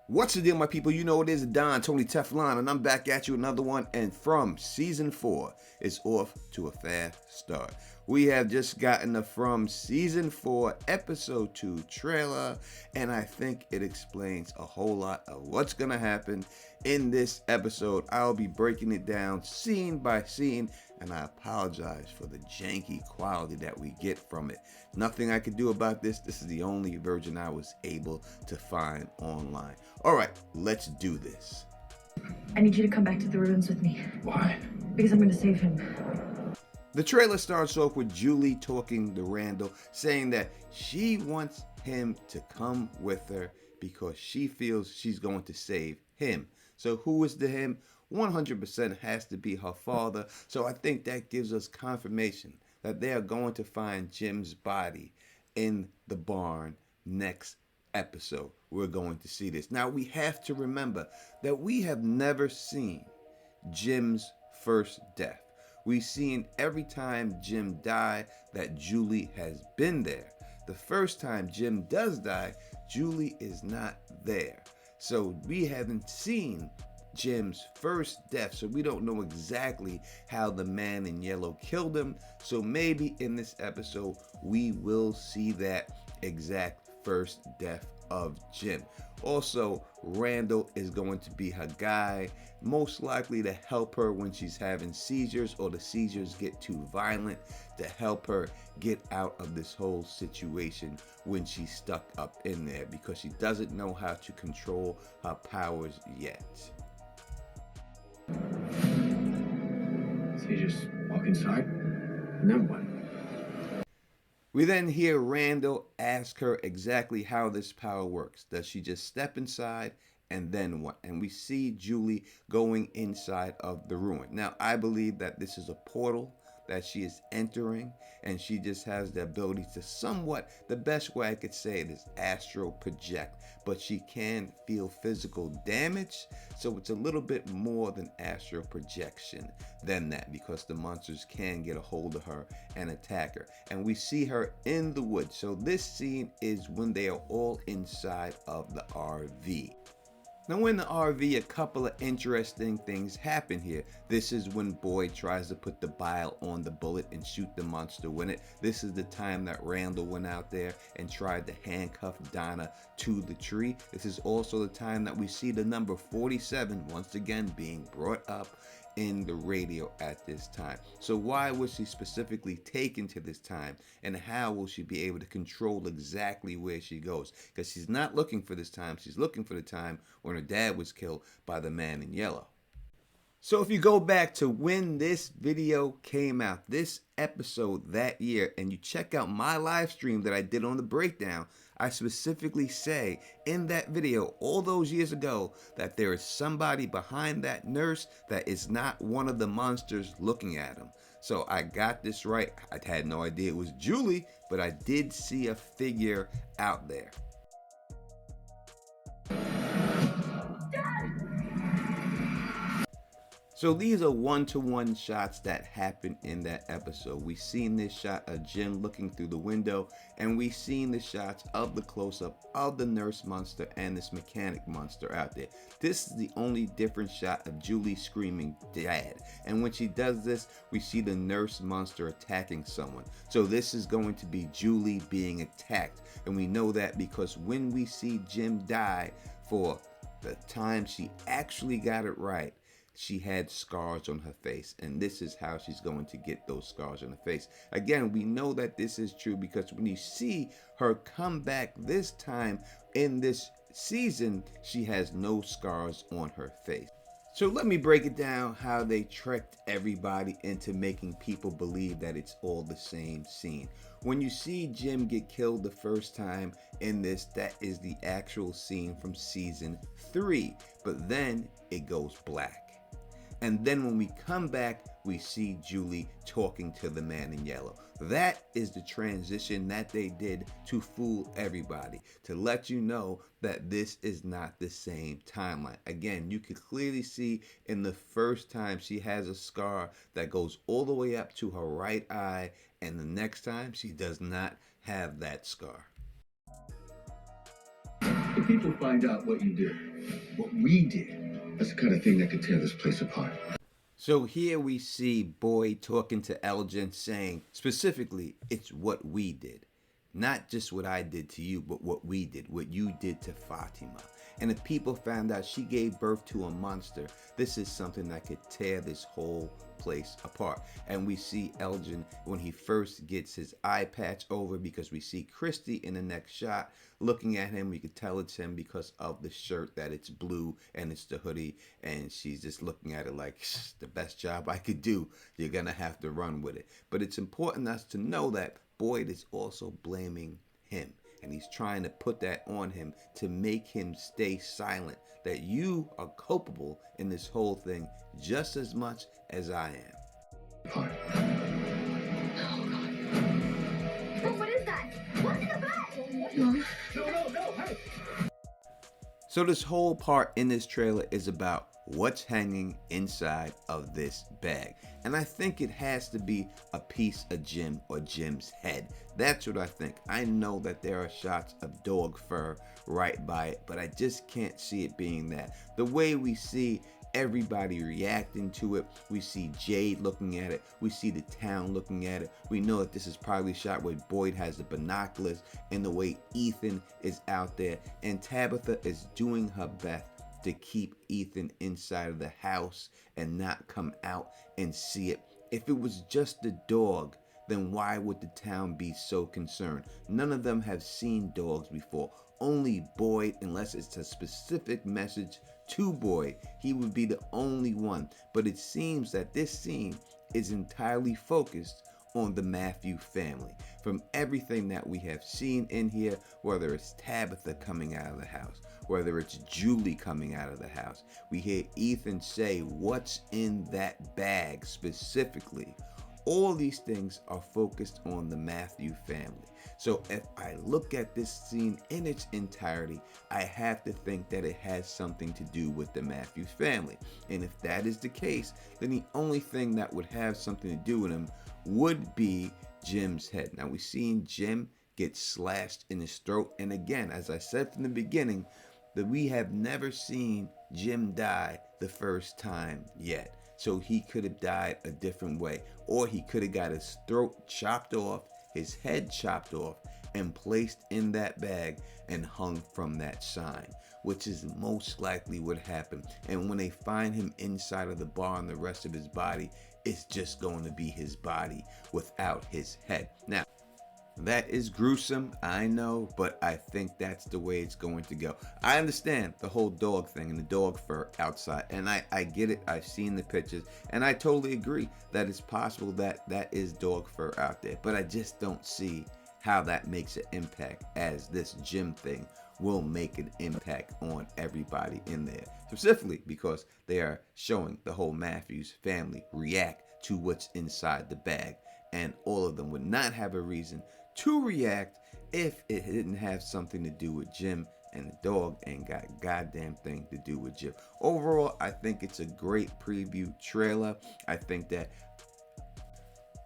What's the deal, my people? You know it is Don, Tony Teflon, and I'm back at you another one. And from season 4, it's off to a fast start. We have just gotten the From season 4, episode 2 trailer, and I think it explains a whole lot of what's gonna happen in this episode. I'll be breaking it down scene by scene, and I apologize for the janky quality that we get from it. Nothing I could do about this. This is the only version I was able to find online. All right, let's do this. I need you to come back to the ruins with me. Why? Because I'm going to save him. The trailer starts off with Julie talking to Randell, saying that she wants him to come with her because she feels she's going to save him. So who is the him? 100% has to be her father. So I think that gives us confirmation that they are going to find Jim's body in the barn next episode. We're going to see this. Now we have to remember that we have never seen Jim's first death. We've seen every time Jim died that Julie has been there. The first time Jim does die, Julie is not there. So we haven't seen Jim's first death, so we don't know exactly how the man in yellow killed him. So maybe in this episode we will see that exact first death of Jim. Also, Randell is going to be her guy, most likely to help her when she's having seizures or the seizures get too violent, to help her get out of this whole situation when she's stuck up in there because she doesn't know how to control her powers yet. So you just walk inside, and then what? We then hear Randell ask her exactly how this power works. Does she just step inside and then what? And we see Julie going inside of the ruin. Now, I believe that this is a portal that she is entering, and she just has the ability to somewhat, the best way I could say it is astral project, but she can feel physical damage, so it's a little bit more than astral projection than that, because the monsters can get a hold of her and attack her. And we see her in the woods. So this scene is when they are all inside of the RV. Now in the RV, a couple of interesting things happen here. This is when Boyd tries to put the bile on the bullet and shoot the monster with it. This is the time that Randell went out there and tried to handcuff Donna to the tree. This is also the time that we see the number 47 once again being brought up in the radio at this time. So why was she specifically taken to this time, and how will she be able to control exactly where she goes? Because she's not looking for this time, she's looking for the time when her dad was killed by the man in yellow. So if you go back to when this video came out, this episode that year, and you check out my live stream that I did on the breakdown, I specifically say in that video all those years ago that there is somebody behind that nurse that is not one of the monsters looking at him. So I got this right. I had no idea it was Julie, but I did see a figure out there. So these are one-to-one shots that happen in that episode. We seen this shot of Jim looking through the window, and we seen the shots of the close-up of the nurse monster and this mechanic monster out there. This is the only different shot of Julie screaming "Dad." And when she does this, we see the nurse monster attacking someone. So this is going to be Julie being attacked. And we know that because when we see Jim die, for the time she actually got it right, she had scars on her face, and this is how she's going to get those scars on her face. Again, we know that this is true because when you see her come back this time in this season, she has no scars on her face. So let me break it down how they tricked everybody into making people believe that it's all the same scene. When you see Jim get killed the first time in this, that is the actual scene from season 3, but then it goes black. And then when we come back, we see Julie talking to the man in yellow. That is the transition that they did to fool everybody, to let you know that this is not the same timeline. Again, you can clearly see in the first time she has a scar that goes all the way up to her right eye, and the next time she does not have that scar. the people find out what you did, what we did, that's the kind of thing that could tear this place apart. So here we see Boyd talking to Elgin, saying specifically, it's what we did. Not just what I did to you, but what we did, what you did to Fatima. And if people found out she gave birth to a monster, this is something that could tear this whole place apart. And we see Elgin when he first gets his eye patch over, because we see Christy in the next shot looking at him. We could tell it's him because of the shirt, that it's blue and it's the hoodie, and she's just looking at it like, the best job I could do, you're gonna have to run with it. But it's important us to know that Boyd is also blaming him, and he's trying to put that on him to make him stay silent, that you are culpable in this whole thing just as much as I am. Apart. Oh, God. Oh, what is that? What's in the bag? No, hey! So this whole part in this trailer is about what's hanging inside of this bag. And I think it has to be a piece of Jim or Jim's head. That's what I think. I know that there are shots of dog fur right by it, but I just can't see it being that. The way we see everybody reacting to it, we see Jade looking at it, we see the town looking at it, we know that this is probably shot where Boyd has the binoculars, and the way Ethan is out there, and Tabitha is doing her best to keep Ethan inside of the house and not come out and see it. If it was just the dog, then why would the town be so concerned? None of them have seen dogs before. Only Boyd, unless it's a specific message to Boyd, he would be the only one. But it seems that this scene is entirely focused on the Matthew family. From everything that we have seen in here, whether it's Tabitha coming out of the house, whether it's Julie coming out of the house, we hear Ethan say what's in that bag specifically. All these things are focused on the Matthew family. So if I look at this scene in its entirety, I have to think that it has something to do with the Matthews family. And if that is the case, then the only thing that would have something to do with him would be Jim's head. Now we've seen Jim get slashed in his throat. And again, as I said from the beginning, that we have never seen Jim die the first time yet. So he could have died a different way, or he could have got his throat chopped off, his head chopped off, and placed in that bag and hung from that sign, which is most likely what happened. And when they find him inside of the barn, the rest of his body, it's just going to be his body without his head. Now, that is gruesome, I know, but I think that's the way it's going to go. I understand the whole dog thing and the dog fur outside, and I get it. I've seen the pictures, and I totally agree that it's possible that that is dog fur out there, but I just don't see how that makes an impact, as this Jim thing will make an impact on everybody in there, specifically because they are showing the whole Matthews family react to what's inside the bag, and all of them would not have a reason to react if it didn't have something to do with Jim, and the dog ain't got a goddamn thing to do with Jim. Overall, I think it's a great preview trailer. I think that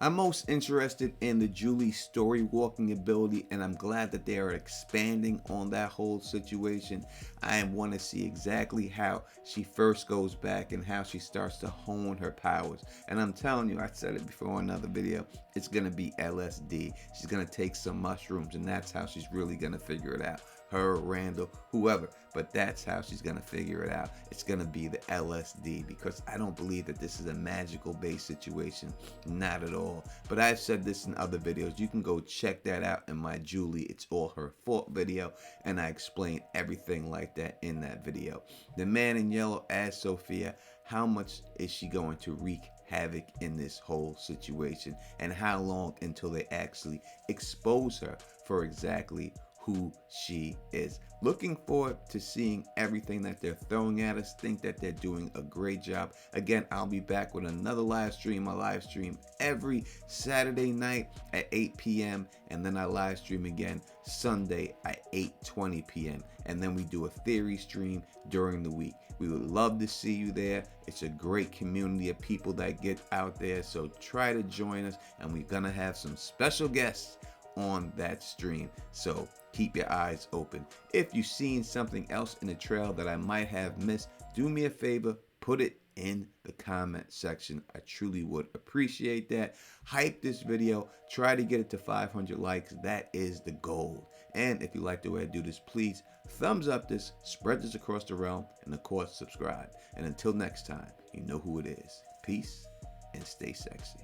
I'm most interested in the Julie story walking ability, and I'm glad that they are expanding on that whole situation. I want to see exactly how she first goes back and how she starts to hone her powers. And I'm telling you, I said it before in another video, it's going to be LSD. She's going to take some mushrooms, and that's how she's really going to figure it out. Her, Randell, whoever, but that's how she's gonna figure it out. It's gonna be the LSD, because I don't believe that this is a magical based situation, not at all. But I've said this in other videos. You can go check that out in my Julie It's All Her Fault video, and I explain everything like that in that video. The man in yellow asked Sophia, how much is she going to wreak havoc in this whole situation, and how long until they actually expose her for exactly who she is. Looking forward to seeing everything that they're throwing at us. Think that they're doing a great job. Again, I'll be back with another live stream. I live stream every Saturday night at 8 p.m. and then I live stream again Sunday at 8:20 p.m. and then we do a theory stream during the week. We would love to see you there. It's a great community of people that get out there, so try to join us, and we're gonna have some special guests on that stream. So keep your eyes open. If you've seen something else in the trail that I might have missed, do me a favor, put it in the comment section. I truly would appreciate that. Hype this video. Try to get it to 500 likes. That is the goal. And if you like the way I do this, please thumbs up this, spread this across the realm, and of course, subscribe. And until next time, you know who it is. Peace and stay sexy.